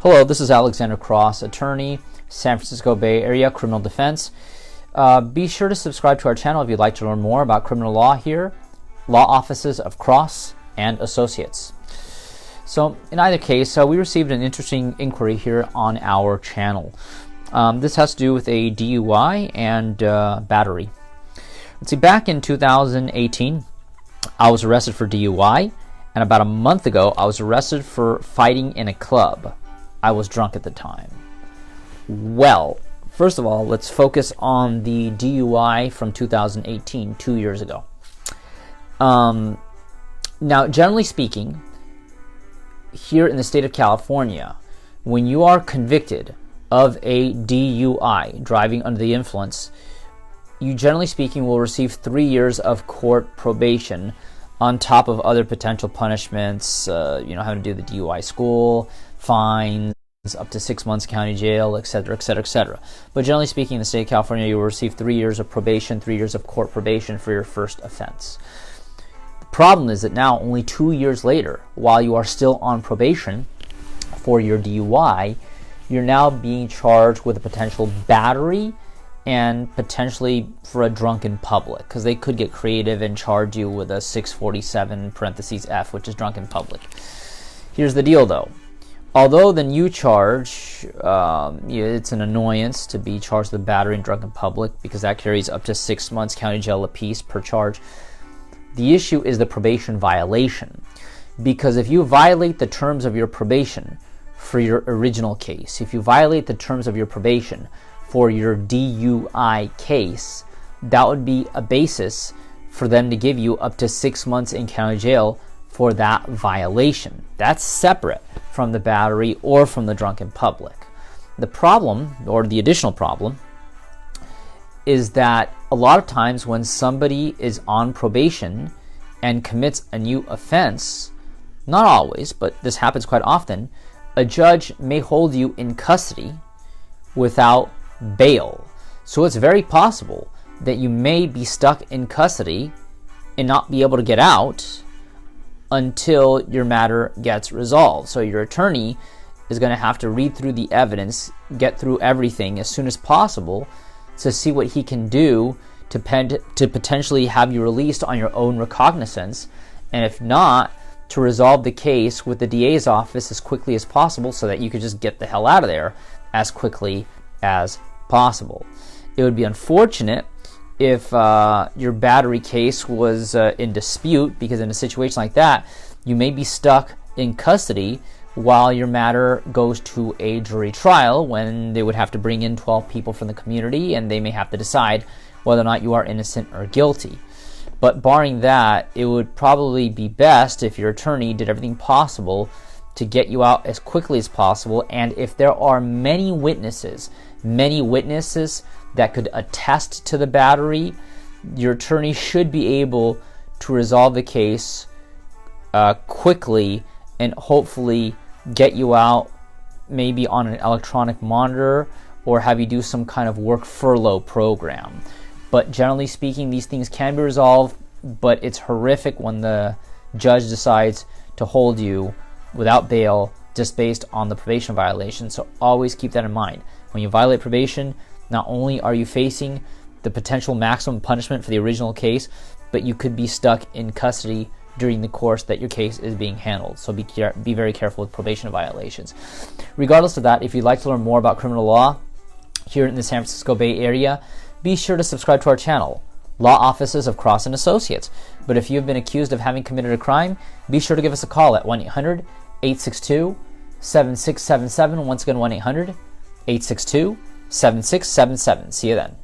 Hello, this is Alexander Cross, attorney, San Francisco Bay Area Criminal Defense. Be sure to subscribe to our channel if you'd like to learn more about criminal law here, law offices of Cross and Associates. So in either case, we received an interesting inquiry here on our channel. This has to do with a DUI and battery. Let's see, back in 2018, I was arrested for DUI, and about a month ago, I was arrested for fighting in a club. I was drunk at the time. Well, first of all, let's focus on the DUI from 2018, 2 years ago. Now, generally speaking, here in the state of California, when you are convicted of a DUI, driving under the influence, you generally speaking will receive 3 years of court probation on top of other potential punishments, having to do the DUI school, fines, up to 6 months county jail, etc., etc., etc. But generally speaking, in the state of California, you will receive 3 years of probation, 3 years of court probation for your first offense. The problem is that now, only 2 years later, while you are still on probation for your DUI, you're now being charged with a potential battery and potentially for a drunk in public, because they could get creative and charge you with a 647 parentheses F, which is drunk in public. Here's the deal, though. Although the new charge, it's an annoyance to be charged with battery and drunk in public, because that carries up to 6 months county jail apiece per charge. The issue is the probation violation, because if you violate the terms of your probation for your original case, if you violate the terms of your probation for your DUI case, that would be a basis for them to give you up to 6 months in county jail for that violation. That's separate from the battery or from the drunk in public. The problem, or the additional problem, is that a lot of times when somebody is on probation and commits a new offense, not always, but this happens quite often, a judge may hold you in custody without bail. So it's very possible that you may be stuck in custody and not be able to get out until your matter gets resolved. So your attorney is going to have to read through the evidence, get through everything as soon as possible to see what he can do to potentially have you released on your own recognizance, and if not, to resolve the case with the DA's office as quickly as possible so that you could just get the hell out of there as quickly as possible. It would be unfortunate if your battery case was in dispute, because in a situation like that, you may be stuck in custody while your matter goes to a jury trial, when they would have to bring in 12 people from the community, and they may have to decide whether or not you are innocent or guilty. But barring that, it would probably be best if your attorney did everything possible to get you out as quickly as possible. And if there are many witnesses that could attest to the battery, your attorney should be able to resolve the case quickly and hopefully get you out maybe on an electronic monitor, or have you do some kind of work furlough program. But generally speaking, these things can be resolved, but it's horrific when the judge decides to hold you without bail just based on the probation violation. So always keep that in mind. When you violate probation, not only are you facing the potential maximum punishment for the original case, but you could be stuck in custody during the course that your case is being handled. So be very careful with probation violations. Regardless of that, if you'd like to learn more about criminal law here in the San Francisco Bay Area, be sure to subscribe to our channel, Law Offices of Cross and Associates. But if you've been accused of having committed a crime, be sure to give us a call at 1-800-862-7677. Once again, 1-800-862-7677. See you then.